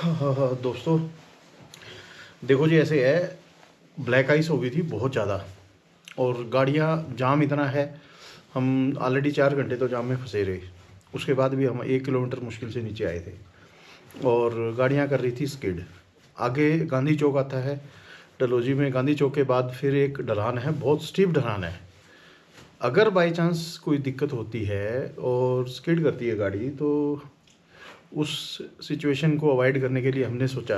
हाँ, दोस्तों देखो जी, ऐसे है, ब्लैक आइस हो गई थी बहुत ज़्यादा और गाड़ियाँ जाम इतना है। हम ऑलरेडी 4 घंटे तो जाम में फंसे रहे। उसके बाद भी हम 1 किलोमीटर मुश्किल से नीचे आए थे और गाड़ियाँ कर रही थी स्किड। आगे गांधी चौक आता है, डलहौजी में गांधी चौक के बाद फिर एक ढलान है, बहुत स्टीप ढलान है। अगर बाई चांस कोई दिक्कत होती है और स्किड करती है गाड़ी, तो उस सिचुएशन को अवॉइड करने के लिए हमने सोचा,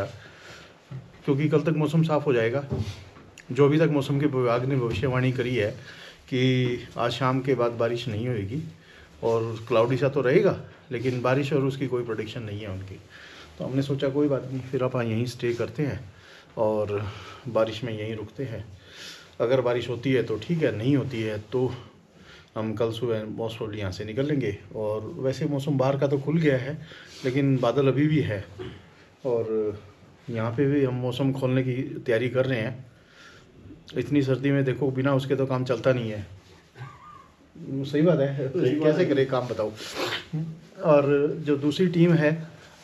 क्योंकि कल तक मौसम साफ़ हो जाएगा, जो अभी तक मौसम के विभाग ने भविष्यवाणी करी है कि आज शाम के बाद बारिश नहीं होएगी और क्लाउडी सा तो रहेगा, लेकिन बारिश और उसकी कोई प्रेडिक्शन नहीं है उनकी। तो हमने सोचा कोई बात नहीं, फिर अपन यहीं स्टे करते हैं और बारिश में यहीं रुकते हैं। अगर बारिश होती है तो ठीक है, नहीं होती है तो हम कल सुबह मोस्ट प्रोबेबली यहाँ से निकल लेंगे। और वैसे मौसम बाहर का तो खुल गया है, लेकिन बादल अभी भी है और यहाँ पे भी हम मौसम खोलने की तैयारी कर रहे हैं। इतनी सर्दी में देखो, बिना उसके तो काम चलता नहीं है। सही बात है, कैसे करे काम बताओ। और जो दूसरी टीम है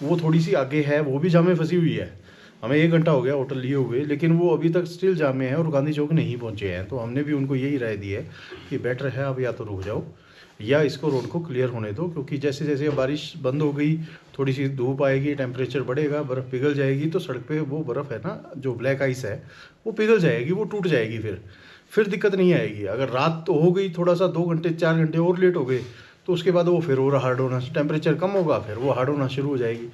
वो थोड़ी सी आगे है, वो भी जाम में फंसी हुई है। हमें 1 घंटा हो गया होटल लिए हुए, लेकिन वो अभी तक स्टिल जाम में है और गांधी चौक नहीं पहुँचे हैं। तो हमने भी उनको यही राय दी है कि बेटर है अब या तो रुक जाओ या इसको रोड को क्लियर होने दो, क्योंकि जैसे जैसे बारिश बंद हो गई, थोड़ी सी धूप आएगी, टेम्परेचर बढ़ेगा, बर्फ़ पिघल जाएगी, तो सड़क पे वो बर्फ़ है ना, जो ब्लैक आइस है, वो पिघल जाएगी, वो टूट जाएगी। फिर दिक्कत नहीं आएगी। अगर रात तो हो गई, थोड़ा सा 2 घंटे 4 घंटे और लेट हो गए, तो उसके बाद वो फिर और हार्ड होना, टेम्परेचर कम होगा, फिर वो हार्ड होना शुरू हो जाएगी।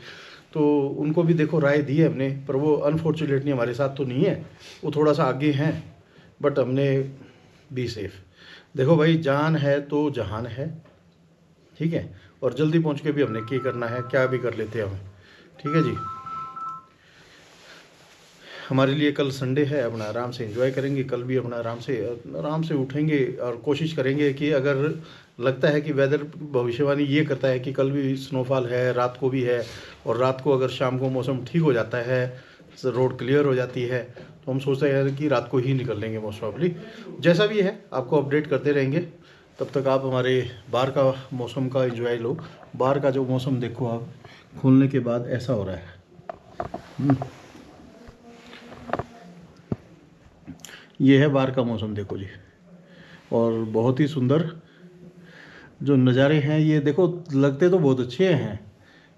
तो उनको भी देखो राय दी है हमने, पर वो अनफॉर्चुनेटली हमारे साथ तो नहीं है, वो थोड़ा सा आगे हैं, बट हमने बी सेफ। देखो भाई, जान है तो जहान है, ठीक है। और जल्दी पहुंच के भी हमने क्या करना है, क्या भी कर लेते हैं हम, ठीक है जी। हमारे लिए कल संडे है, अपना आराम से एंजॉय करेंगे। कल भी अपना आराम से उठेंगे और कोशिश करेंगे कि अगर लगता है कि वेदर भविष्यवाणी ये करता है कि कल भी स्नोफॉल है, रात को भी है, और रात को अगर शाम को मौसम ठीक हो जाता है, रोड क्लियर हो जाती है, तो हम सोचते हैं कि रात को ही निकल लेंगे मोस्ट प्रॉब्ली। जैसा भी है आपको अपडेट करते रहेंगे। तब तक आप हमारे बाहर का मौसम का एंजॉय लो। बाहर का जो मौसम देखो आप, खुलने के बाद ऐसा हो रहा है। ये है बाहर का मौसम, देखो जी, और बहुत ही सुंदर जो नज़ारे हैं ये देखो। लगते तो बहुत अच्छे हैं,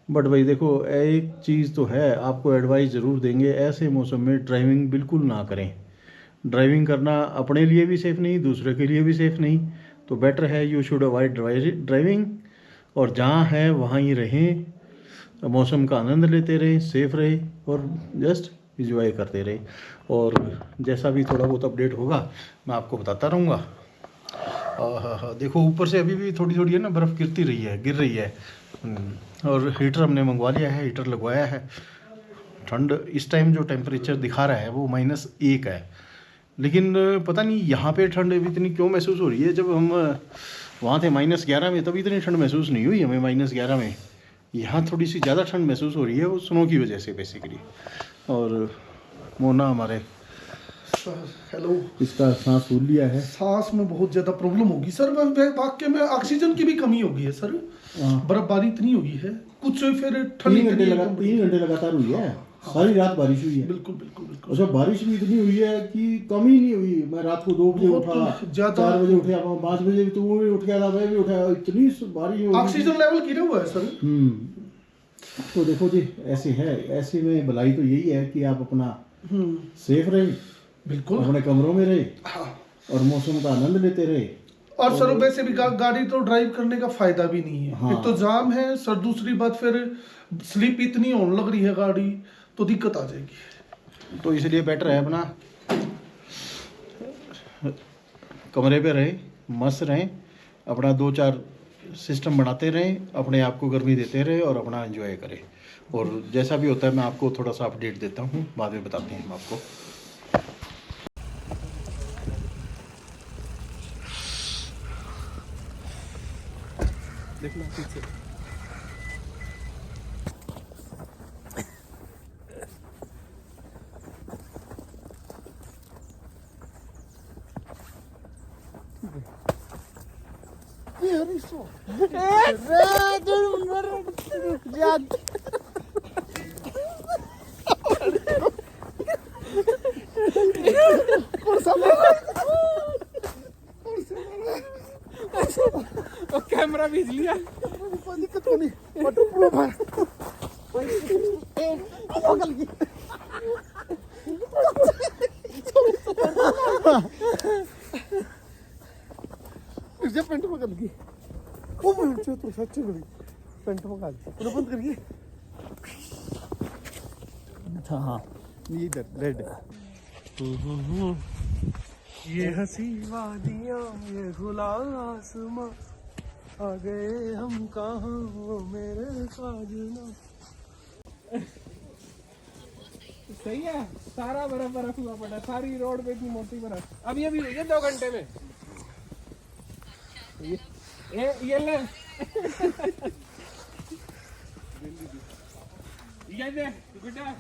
बट भाई देखो, एक चीज़ तो है, आपको एडवाइस ज़रूर देंगे, ऐसे मौसम में ड्राइविंग बिल्कुल ना करें। ड्राइविंग करना अपने लिए भी सेफ़ नहीं, दूसरे के लिए भी सेफ़ नहीं। तो बेटर है यू शुड अवॉइड ड्राइविंग, और जहाँ है वहाँ ही रहें, मौसम का आनंद लेते रहें, सेफ़ रहें और जस्ट इंजॉय करते रहें। और जैसा भी थोड़ा बहुत अपडेट होगा मैं आपको बताता रहूँगा। हाँ, देखो ऊपर से अभी भी थोड़ी थोड़ी है ना, बर्फ़ गिर रही है। और हीटर हमने मंगवा लिया है, हीटर लगवाया है। ठंड इस टाइम जो टेम्परेचर दिखा रहा है वो -1 है, लेकिन पता नहीं यहाँ पे ठंड इतनी क्यों महसूस हो रही है। जब हम वहाँ थे -11 में, तब इतनी ठंड महसूस नहीं हुई हमें -11 में। यहाँ थोड़ी सी ज़्यादा ठंड महसूस हो रही है, वो स्नो की वजह से बेसिकली। और मोना हमारे, हेलो, इसका सांस फूल लिया है। सांस में बहुत ज़्यादा प्रॉब्लम होगी सर। वाकई में ऑक्सीजन की भी कमी हो गई है सर। बर्फबारी इतनी हुई है, कुछ फिर ठंड 3 घंटे लगातार हुई है। सारी रात बारिश हुई है। बिल्कुल बिल्कुल बिल्कुल। अच्छा, बारिश भी इतनी हुई है कि कमी नहीं हुई। मैं रात को 2 बजे उठा, 4 बजे उठे, 5 बजे तो वो भी उठ गया था, मैं भी उठा। इतनी बारिश, ऑक्सीजन लेवल गिरा हुआ है सर। तो देखो जी, ऐसे है, ऐसे में भलाई तो यही है कि आप अपना सेफ रहे, बिल्कुल अपने कमरों में रहे, और मौसम का आनंद लेते रहे। और सर वैसे भी गाड़ी तो ड्राइव करने का फायदा भी नहीं है। हाँ। एक तो जाम है सर, दूसरी बात फिर स्लिप इतनी होने लग रही है गाड़ी, तो दिक्कत आ जाएगी। तो इसलिए बेटर है अपना कमरे पे रहें, मस्त रहें, अपना 2-4 सिस्टम बनाते रहें, अपने आप को गर्मी देते रहें और अपना एंजॉय करें। और जैसा भी होता है मैं आपको थोड़ा सा अपडेट देता हूँ, बाद में बताते हैं हम आपको। देखना पीछे। कैमरा भेज लिया। दिक्कत को नहीं, वाटर प्रूफ है। पकड़ गई। इसे पेंट पकड़ गई। ओ मैं तो सच में पेंट पकड़ दी। पूरा बंद करिए। अच्छा हाँ, ये इधर रेड है। ये हंसी वादियाँ, ये खुला आसमां, आ गए हम कहाँ वो मेरे साजना। सही है, सारा बर्फ बर्फ हुआ पड़ा, सारी रोड पे इतनी मोटी बर्फ अभी अभी हुई है 2 घंटे में। ये ले ये दे गुड्डा।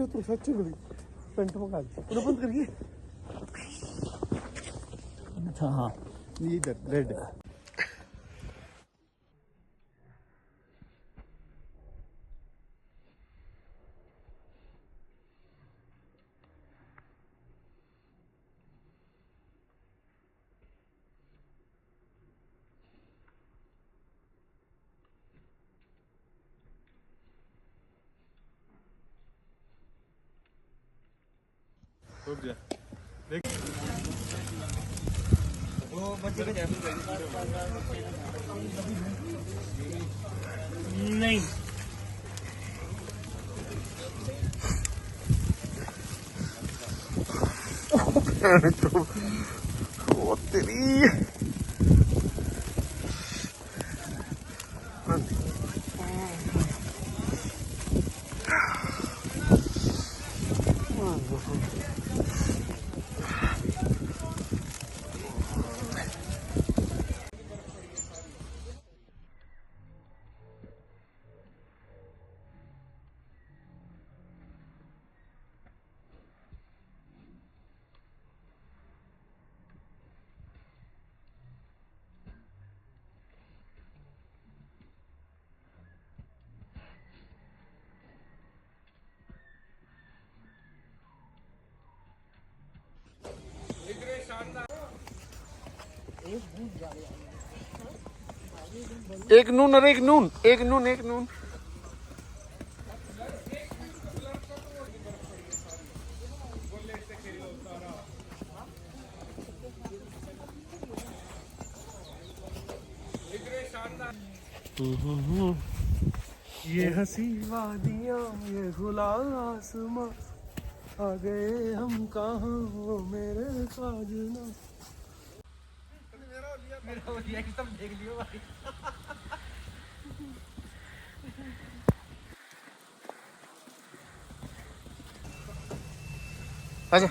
तो सच में पेंट पकड़ दी। पूरा बंद करिए। अच्छा हाँ, ये इधर रेड है। रुक जा देख। नहीं ओ तेरी एक नून और एक नून, एक नून, एक नून। ये हंसी वादियाँ ये खुला आसमां, आ गए हम कहाँ वो मेरे साजना। अच्छा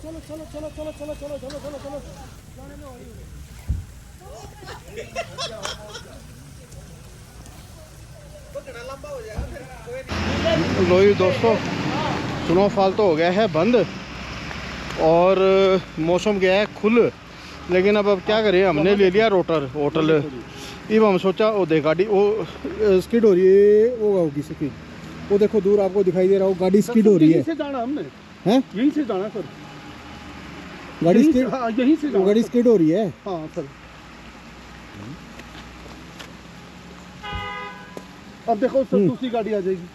चलो चलो चलो चलो चलो चलो चलो चलो चलो। लो जी दोस्तों, स्नोफॉल तो हो गया है बंद और मौसम गया है खुल, लेकिन अब क्या करें, हमने ले लिया रोटर होटल। अब हम सोचा वो दे गाड़ी वो स्किड हो रही है, वो होगी स्किड, वो देखो दूर आपको दिखाई दे रहा हो, गाड़ी स्किड हो रही है। यहीं से जाना हमने, हैं यहीं से जाना सर, गाड़ी यहीं स्किड, से, हाँ, यहीं से वो जाना गाड़ी सर। स्किड हो रही है। हाँ सर, अब देखो सर दूसरी गाड़ी आ जाएगी।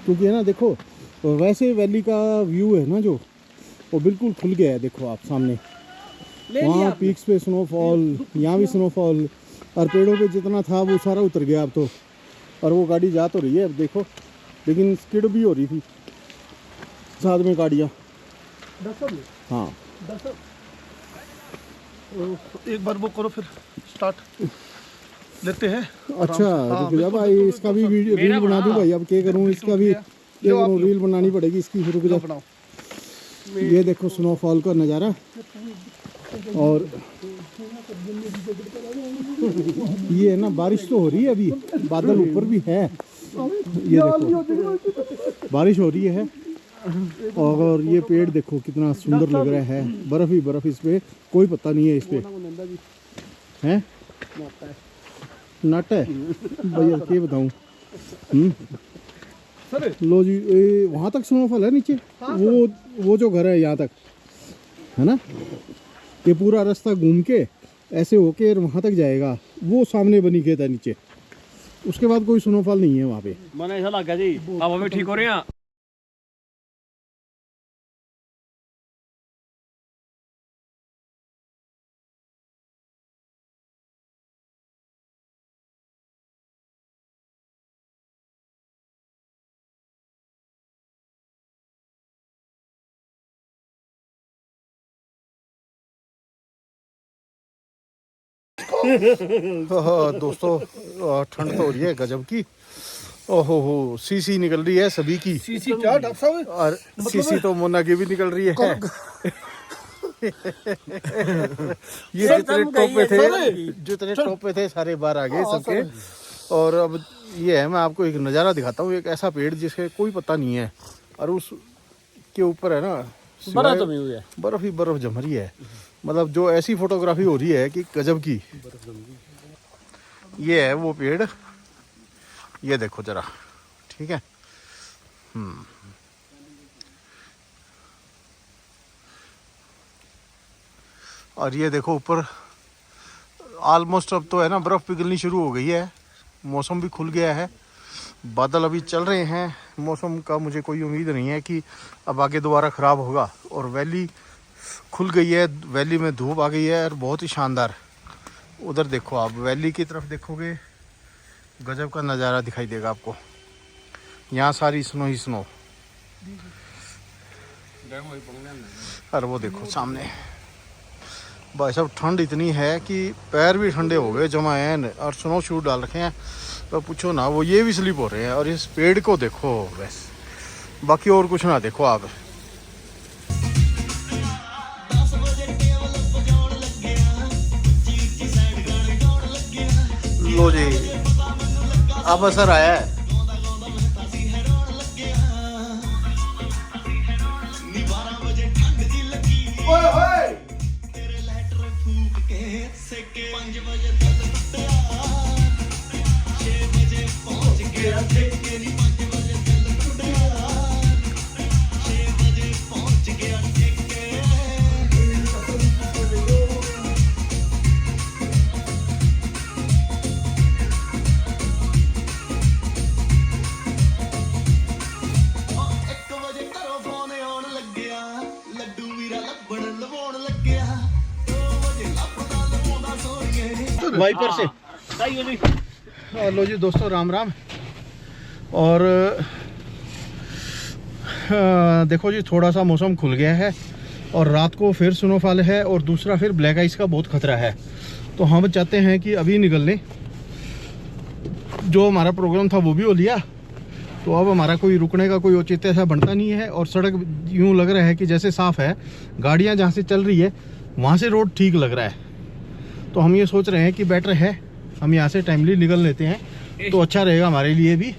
क्योंकि है ना देखो, वैसे वैली का व्यू है ना जो, वो बिल्कुल खुल गया है। देखो आप सामने वहाँ पीक्स पे स्नोफॉल, यहाँ भी स्नोफॉल, और पेड़ों पे जितना था वो सारा उतर गया अब तो। और वो गाड़ी जा तो रही है अब देखो, लेकिन स्किड भी हो रही थी साथ में गाड़ियाँ। हाँ एक बार वो करो फिर स्टार्ट लेते हैं। अच्छा रुक जा भाई, इसका भी रील बना दूँ भाई, अब क्या करूँ, इसका भी क्या करूँ, रील बनानी पड़ेगी इसकी। रुक जा, बनाओ। ये देखो स्नोफॉल का नज़ारा, और ये है ना बारिश तो हो रही है अभी, बादल ऊपर भी है, ये देखो बारिश हो रही है। और ये पेड़ देखो कितना सुंदर लग रहा है, बर्फ ही बर्फ, इस पे कोई पता नहीं है इस पे है नट है भैया, क्या बताऊँ। लो जी, वहाँ तक स्नोफॉल है नीचे, वो जो घर है यहाँ तक है ना, ये पूरा रास्ता घूम के ऐसे होके वहाँ तक जाएगा, वो सामने बनी खेत है नीचे, उसके बाद कोई स्नोफॉल नहीं है वहाँ पे। मैंने ऐसा लगा जी, अब हमें ठीक हो रहे हैं। दोस्तों ठंड तो हो रही है गजब की, ओहो हो, सीसी निकल रही है सभी की, सीसी क्या डॉक्टर साहब, और सीसी तो मोना की भी निकल रही है। ये जितने टॉप पे थे सारे बाहर आ गए सबके। और अब ये है, मैं आपको एक नज़ारा दिखाता हूँ, एक ऐसा पेड़ जिसके कोई पता नहीं है, और उस के ऊपर है ना बर्फ ही बर्फ जम रही है, मतलब जो ऐसी फोटोग्राफी हो रही है कि गजब की। ये है वो पेड़, ये देखो जरा, ठीक है। और ये देखो ऊपर ऑलमोस्ट अब तो है ना बर्फ़ पिघलनी शुरू हो गई है, मौसम भी खुल गया है, बादल अभी चल रहे हैं। मौसम का मुझे कोई उम्मीद नहीं है कि अब आगे दोबारा ख़राब होगा। और वैली खुल गई है, वैली में धूप आ गई है और बहुत ही शानदार। उधर देखो आप, वैली की तरफ देखोगे गजब का नज़ारा दिखाई देगा आपको। यहाँ सारी स्नो ही स्नो, और वो देखो सामने भाई साहब ठंड इतनी है कि पैर भी ठंडे हो गए जमाएन, और स्नो शूज डाल रखे हैं तो पूछो ना, वो ये भी स्लिप हो रहे हैं। और इस पेड़ को देखो बस, बाकी और कुछ ना देखो आप। लो जी, अब असर आया है। वाइपर से लो जी दोस्तों, राम राम। और देखो जी, थोड़ा सा मौसम खुल गया है और रात को फिर स्नोफॉल है, और दूसरा फिर ब्लैक आइस का बहुत खतरा है। तो हम चाहते हैं कि अभी निकल लें। जो हमारा प्रोग्राम था वो भी हो लिया, तो अब हमारा कोई रुकने का कोई औचित्य ऐसा बनता नहीं है। और सड़क यूँ लग रहा है कि जैसे साफ़ है, गाड़ियाँ जहाँ से चल रही है वहाँ से रोड ठीक लग रहा है। तो हम ये सोच रहे हैं कि बेटर है हम यहाँ से टाइमली निकल लेते हैं, तो अच्छा रहेगा हमारे लिए भी।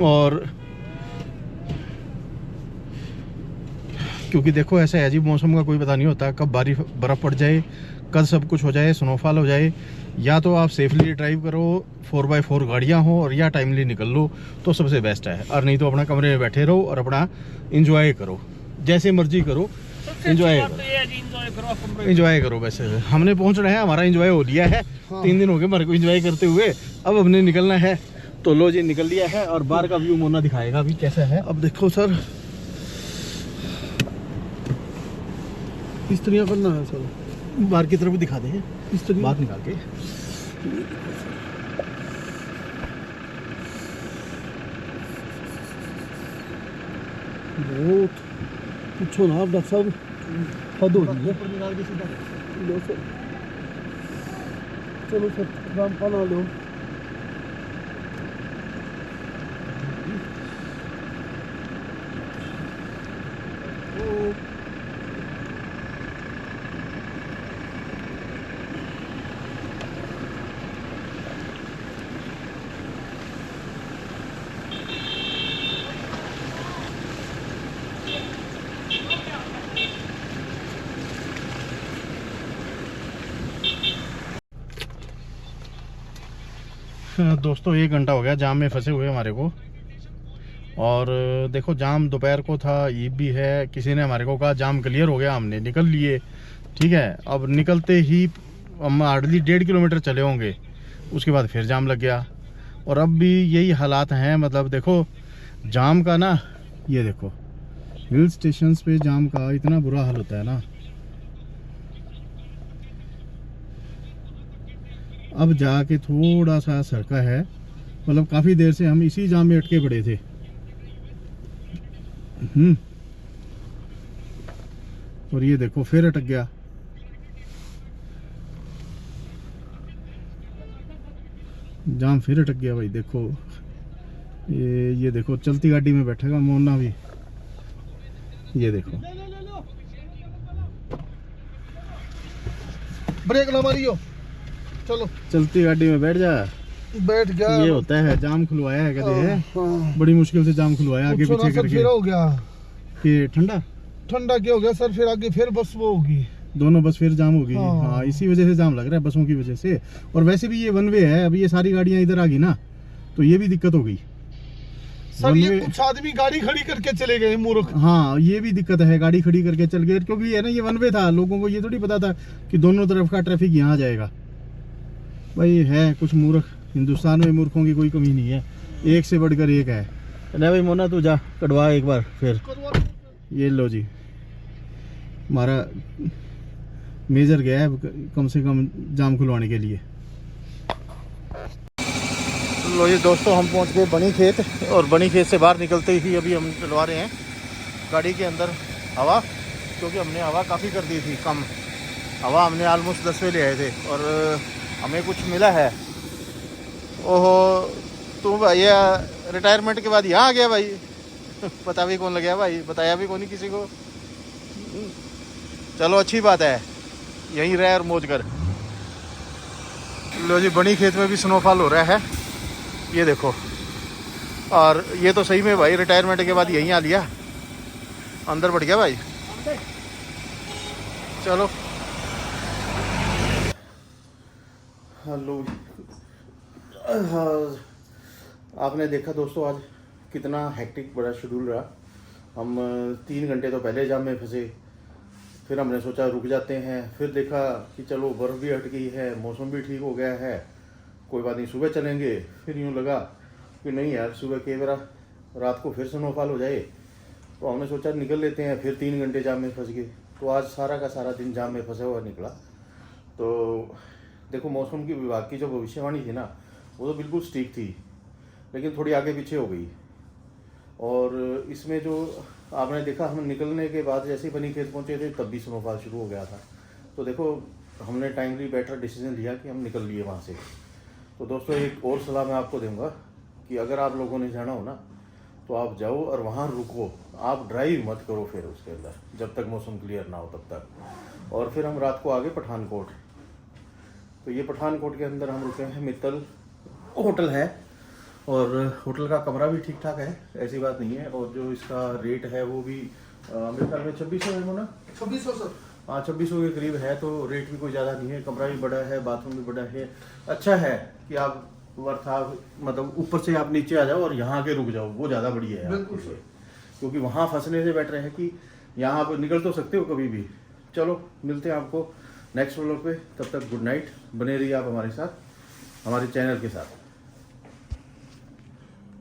और क्योंकि देखो ऐसा है जी, मौसम का कोई पता नहीं होता, कब बर्फ़ पड़ जाए, कल सब कुछ हो जाए, स्नोफॉल हो जाए। या तो आप सेफली ड्राइव करो, 4x4 गाड़ियाँ हो, और या टाइमली निकल लो तो सबसे बेस्ट है। और नहीं तो अपना कमरे में बैठे रहो और अपना इंजॉय करो, जैसे मर्जी करो, इंजॉय करो। वैसे हमने पहुंचना है, हमारा इंजॉय हो लिया है। हाँ। 3 दिन हो गए हमारे को इंजॉय करते हुए, अब हमने निकलना है। तो लो जी, निकल लिया है। और बाहर का व्यू मोना दिखाएगा अभी कैसा है। अब देखो सर, इस तरह करना है सर, बाहर की तरफ दिखा दे, इस तरह बाहर निकाल के। बहुत पूछो ना आप डॉक्टर साहब, हद हो गई है। चलो सर, राम पाना लो। दोस्तों 1 घंटा हो गया जाम में फंसे हुए हमारे को। और देखो जाम दोपहर को था, ये भी है। किसी ने हमारे को कहा जाम क्लियर हो गया, हमने निकल लिए, ठीक है। अब निकलते ही हम हार्डली 1.5 किलोमीटर चले होंगे, उसके बाद फिर जाम लग गया। और अब भी यही हालात हैं। मतलब देखो जाम का ना, ये देखो हिल स्टेशंस पे जाम का इतना बुरा हाल होता है ना। अब जाके थोड़ा सा सरका है, मतलब काफ़ी देर से हम इसी जाम में अटके पड़े थे। और ये देखो फिर अटक गया। जाम फिर अटक गया भाई। देखो ये देखो चलती गाड़ी में बैठेगा मोना भी, ये देखो। ब्रेक ना मारियो, चलो चलती गाड़ी में बैठ जा। बैठ गया। ये होता है, जाम खुलवाया है कहते हैं, बड़ी मुश्किल से जाम खुलवाया आगे पीछे करके। फिर हो गया कि ठंडा क्या हो गया सर, फिर आगे फिर बस वो होगी, दोनों बस फिर जाम होगी। हाँ, इसी वजह से जाम लग रहा है, बसों की वजह से। और वैसे भी ये 1 वे है, अभी ये सारी गाड़ियां इधर आ गई ना, तो ये भी दिक्कत हो गई। सर ये वन वे- कुछ आदमी गाड़ी खड़ी करके चले गए मूर्ख। हाँ ये भी दिक्कत है, गाड़ी खड़ी करके चल गए, क्योंकि है ना ये वन वे था, लोगों को ये थोड़ी पता था कि दोनों तरफ का ट्रैफिक यहाँ जाएगा। भाई है कुछ मूर्ख, हिंदुस्तान में मूर्खों की कोई कमी नहीं है, एक से बढ़कर एक है ना भाई। मोना तू जा कटवा एक बार फिर। ये लो जी, हमारा मेजर गया है कम से कम जाम खुलवाने के लिए। लो जी दोस्तों, हम पहुंच गए बनी खेत, और बनी खेत से बाहर निकलते ही अभी हम चलवा रहे हैं गाड़ी के अंदर हवा, क्योंकि हमने हवा काफ़ी कर दी थी कम। हवा हमने ऑलमोस्ट 10वें ले आए थे और हमें कुछ मिला है। ओहो तू भैया रिटायरमेंट के बाद यहाँ आ गया भाई। पता भी कौन लगे भाई, बताया भी कौन नहीं किसी को। चलो अच्छी बात है, यहीं रहे और मौज कर। लो जी, बनी खेत में भी स्नोफॉल हो रहा है, ये देखो। और ये तो सही में भाई रिटायरमेंट के बाद यहीं आ लिया, अंदर बढ़ गया भाई। चलो हेलो। हाँ, आपने देखा दोस्तों आज कितना हेक्टिक बड़ा शेड्यूल रहा। हम 3 घंटे तो पहले जाम में फंसे, फिर हमने सोचा रुक जाते हैं, फिर देखा कि चलो बर्फ़ भी हट गई है, मौसम भी ठीक हो गया है, कोई बात नहीं सुबह चलेंगे। फिर यूँ लगा कि नहीं यार सुबह के बार रात को फिर स्नोफॉल हो जाए, तो हमने सोचा निकल लेते हैं, फिर 3 घंटे जाम में फंस गए। तो आज सारा का सारा दिन जाम में फंसा हुआ निकला। तो देखो मौसम की विभाग की जो भविष्यवाणी थी ना, वो तो बिल्कुल ठीक थी, लेकिन थोड़ी आगे पीछे हो गई। और इसमें जो आपने देखा, हम निकलने के बाद जैसे ही बनी खेत पहुंचे थे तब भी स्नोफॉल शुरू हो गया था। तो देखो हमने टाइमली बेटर डिसीजन लिया कि हम निकल लिए वहाँ से। तो दोस्तों एक और सलाह मैं आपको दूंगा कि अगर आप लोगों ने जाना हो ना, तो आप जाओ और वहाँ रुको, आप ड्राइव मत करो फिर उसके अंदर, जब तक मौसम क्लियर ना हो तब तक। और फिर हम रात को आगे पठानकोट। तो ये पठानकोट के अंदर हम रुके हैं, मित्तल होटल है, और होटल का कमरा भी ठीक ठाक है, ऐसी बात नहीं है। और जो इसका रेट है वो भी मेरे ख्याल में 2600 है ना, 2600 सर। हाँ 2600 के करीब है, तो रेट भी कोई ज़्यादा नहीं है। कमरा भी बड़ा है, बाथरूम भी बड़ा है, अच्छा है कि आप वर्था मतलब ऊपर से आप नीचे आ जाओ और यहाँ के रुक जाओ, वो ज़्यादा बढ़िया है बिल्कुल आपके लिए। क्योंकि वहाँ फंसने से बेटर है कि यहाँ पर निकल तो सकते हो कभी भी। चलो मिलते हैं आपको नेक्स्ट व्लॉग पे, तब तक गुड नाइट। बने रहिए आप हमारे साथ, हमारे चैनल के साथ।